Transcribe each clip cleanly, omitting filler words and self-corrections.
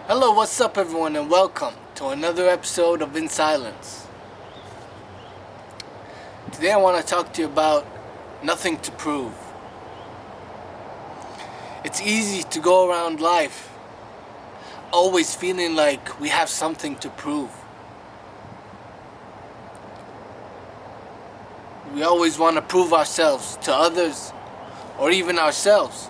Hello, what's up, everyone, and welcome to another episode of In Silence. Today, I want to talk to you about nothing to prove. It's easy to go around life always feeling like we have something to prove. We always want to prove ourselves to others or even ourselves.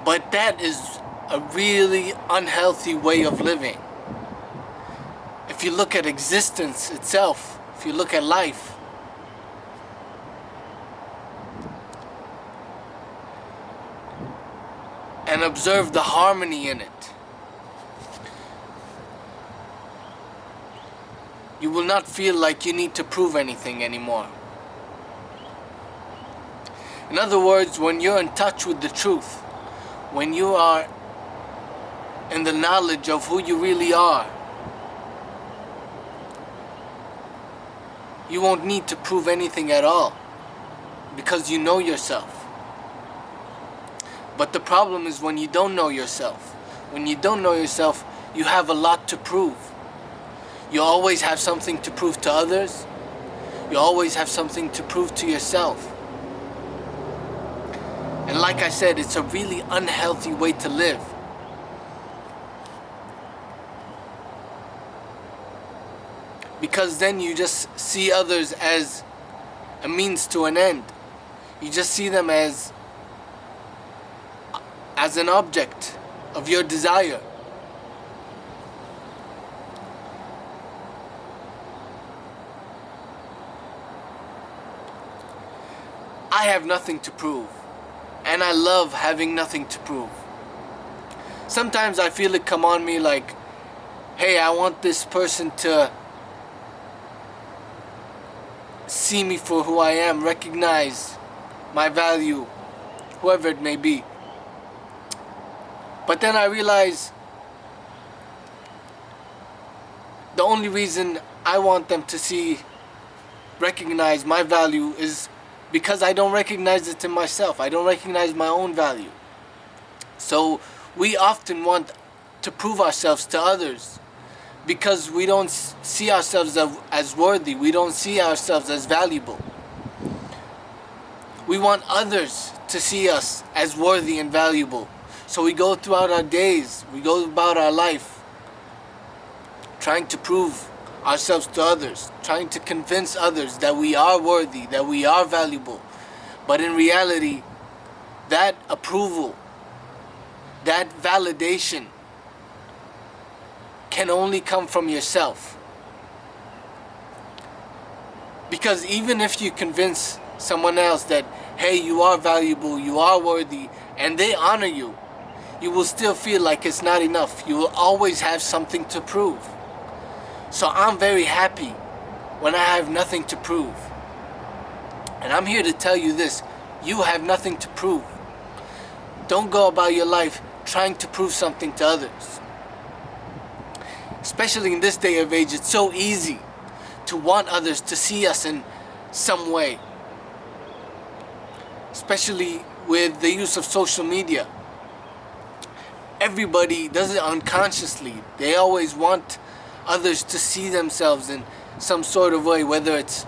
But that is a really unhealthy way of living. If you look at existence itself, if you look at life, and observe the harmony in it, you will not feel like you need to prove anything anymore. In other words, when you're in touch with the truth, when you are in the knowledge of who you really are, you won't need to prove anything at all because you know yourself. But the problem is when you don't know yourself. When you don't know yourself, you have a lot to prove. You always have something to prove to others. You always have something to prove to yourself. And like I said, it's a really unhealthy way to live. Because then you just see others as a means to an end. You just see them as an object of your desire. I have nothing to prove, and I love having nothing to prove. Sometimes I feel it come on me like, hey, I want this person to see me for who I am, recognize my value, whoever it may be. But then I realize the only reason I want them to recognize my value is because I don't recognize it in myself. I don't recognize my own value. So we often want to prove ourselves to others because we don't see ourselves as worthy. We don't see ourselves as valuable. We want others to see us as worthy and valuable. So we go throughout our days, we go about our life trying to prove ourselves to others, trying to convince others that we are worthy, that we are valuable. But in reality, that approval, that validation can only come from yourself. Because even if you convince someone else that, hey, you are valuable, you are worthy, and they honor you, you will still feel like it's not enough. You will always have something to prove. So I'm very happy when I have nothing to prove. And I'm here to tell you this: you have nothing to prove. Don't go about your life trying to prove something to others. Especially in this day of age, it's so easy to want others to see us in some way. Especially with the use of social media. Everybody does it unconsciously. They always want others to see themselves in some sort of way, whether it's,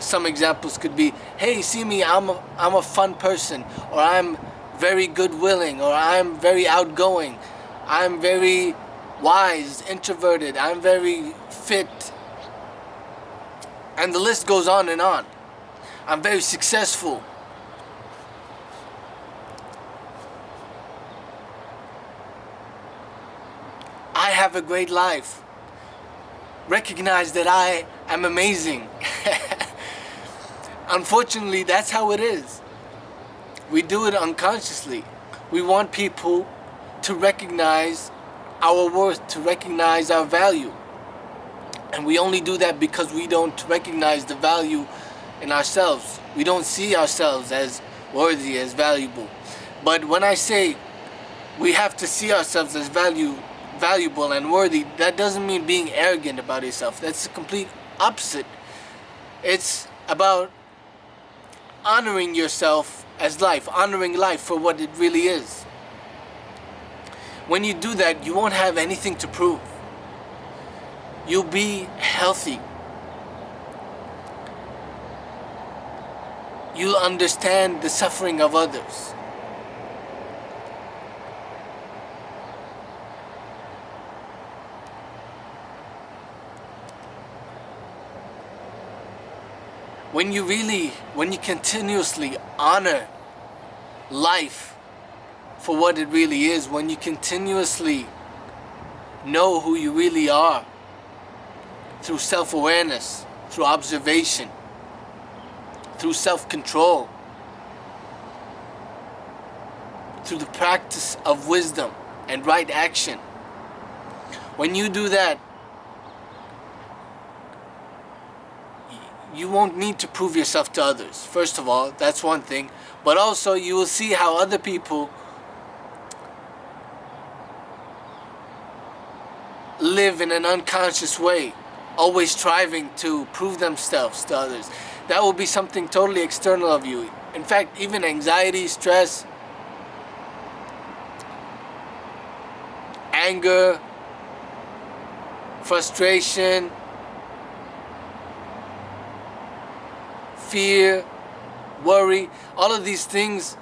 some examples could be, hey, see me, I'm a fun person, or I'm very good-willing, or I'm very outgoing, I'm very wise, introverted, I'm very fit, and the list goes on and on. I'm very successful. I have a great life. Recognize that I am amazing. Unfortunately, that's how it is. We do it unconsciously. We want people to recognize our worth, to recognize our value. And we only do that because we don't recognize the value in ourselves. We don't see ourselves as worthy, as valuable. But when I say we have to see ourselves as valuable and worthy, that doesn't mean being arrogant about yourself. That's the complete opposite. It's about honoring yourself as life, honoring life for what it really is. When you do that, you won't have anything to prove. You'll be healthy. You'll understand the suffering of others. When you continuously honor life for what it really is, when you continuously know who you really are through self-awareness, through observation, through self-control, through the practice of wisdom and right action, when you do that, you won't need to prove yourself to others. First of all, that's one thing. But also, you will see how other people live in an unconscious way, always striving to prove themselves to others. That will be something totally external of you. In fact, even anxiety, stress, anger, frustration, fear, worry, all of these things,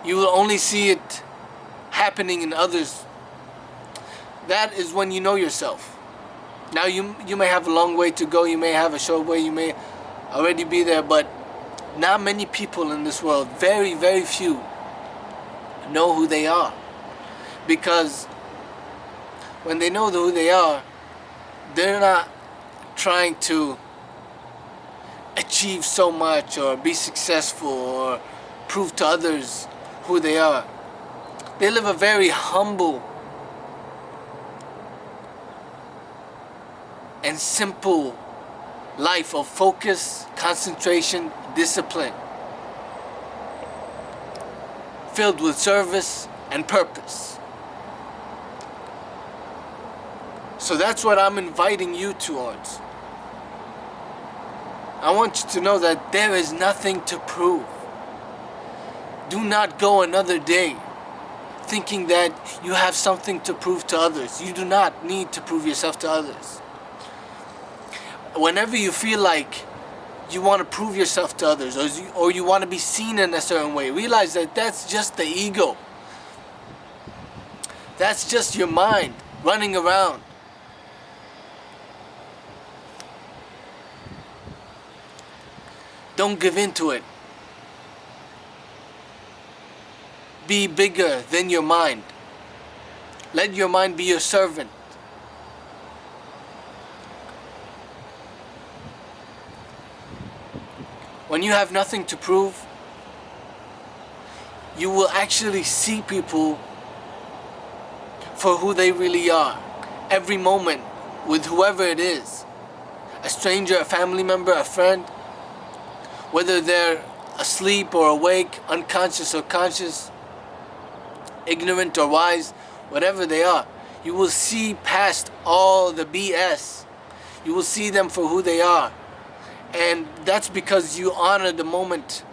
you will only see it happening in others. That is when you know yourself. Now you may have a long way to go, you may have a short way, you may already be there, but not many people in this world, very, very few, know who they are. Because when they know who they are, they're not trying to achieve so much or be successful or prove to others who they are. They live a very humble and simple life of focus, concentration, discipline, filled with service and purpose. So that's what I'm inviting you towards. I want you to know that there is nothing to prove. Do not go another day thinking that you have something to prove to others. You do not need to prove yourself to others. Whenever you feel like you want to prove yourself to others, or you want to be seen in a certain way, realize that that's just the ego. That's just your mind running around. Don't give in to it. Be bigger than your mind. Let your mind be your servant. When you have nothing to prove, you will actually see people for who they really are. Every moment, with whoever it is. A stranger, a family member, a friend. Whether they're asleep or awake, unconscious or conscious, ignorant or wise, whatever they are, you will see past all the BS. You will see them for who they are. And that's because you honor the moment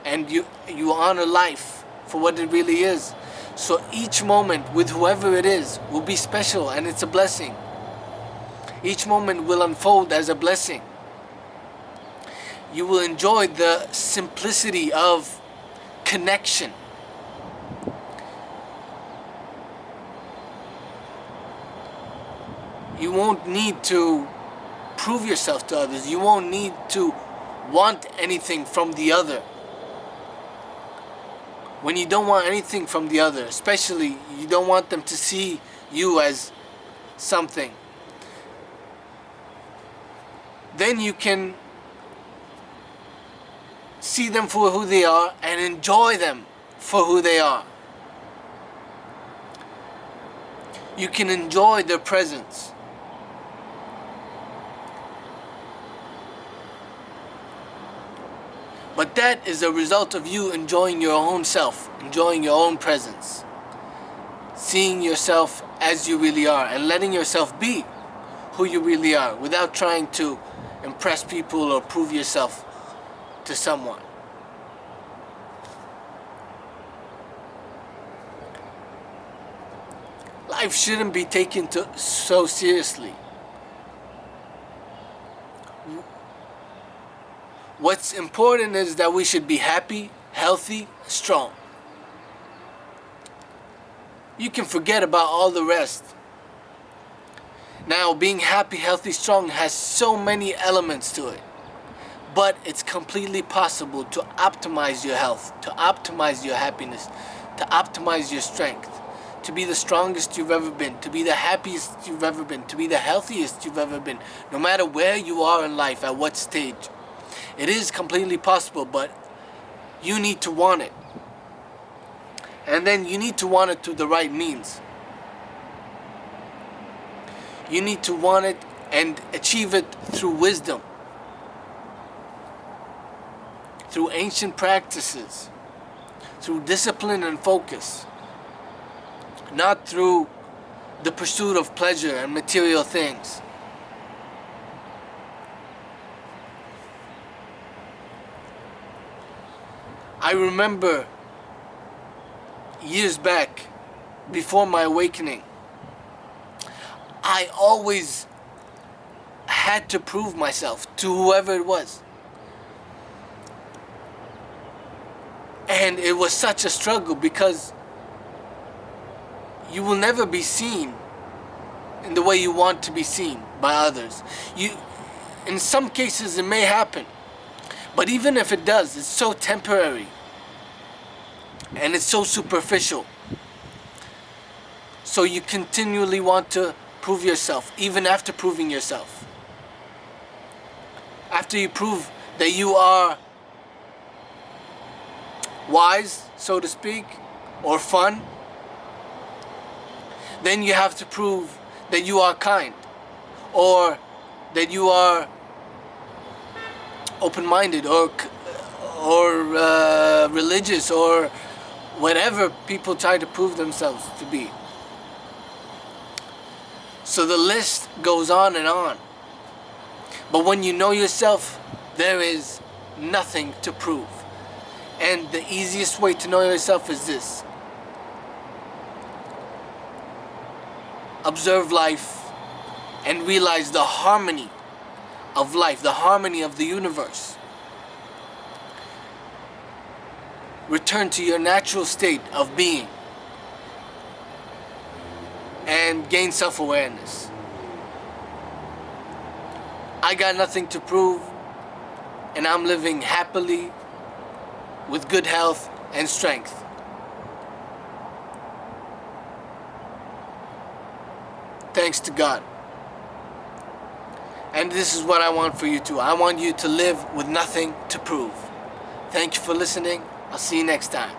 and you honor life for what it really is. So each moment with whoever it is will be special, and it's a blessing. Each moment will unfold as a blessing. You will enjoy the simplicity of connection. You won't need to prove yourself to others. You won't need to want anything from the other. When you don't want anything from the other, especially you don't want them to see you as something, then you can see them for who they are and enjoy them for who they are. You can enjoy their presence. But that is a result of you enjoying your own self, enjoying your own presence, seeing yourself as you really are, and letting yourself be who you really are without trying to impress people or prove yourself to someone. life shouldn't be taken so seriously. What's important is that we should be happy, healthy, strong. You can forget about all the rest. Now, being happy, healthy, strong has so many elements to it. But it's completely possible to optimize your health, to optimize your happiness, to optimize your strength, to be the strongest you've ever been, to be the happiest you've ever been, to be the healthiest you've ever been, no matter where you are in life, at what stage. It is completely possible, but you need to want it. And then you need to want it through the right means. You need to want it and achieve it through wisdom, through ancient practices, through discipline and focus, not through the pursuit of pleasure and material things. I remember years back, before my awakening, I always had to prove myself to whoever it was. And it was such a struggle because you will never be seen in the way you want to be seen by others. In some cases it may happen, but even if it does, it's so temporary and it's so superficial. So you continually want to prove yourself, even after proving yourself. After you prove that you are wise, so to speak, or fun, then you have to prove that you are kind, or that you are open-minded, or religious, or whatever people try to prove themselves to be. So the list goes on and on. But when you know yourself, there is nothing to prove. And the easiest way to know yourself is this: observe life and realize the harmony of life, the harmony of the universe. Return to your natural state of being and gain self-awareness. I got nothing to prove, and I'm living happily with good health and strength. Thanks to God. And this is what I want for you too. I want you to live with nothing to prove. Thank you for listening. I'll see you next time.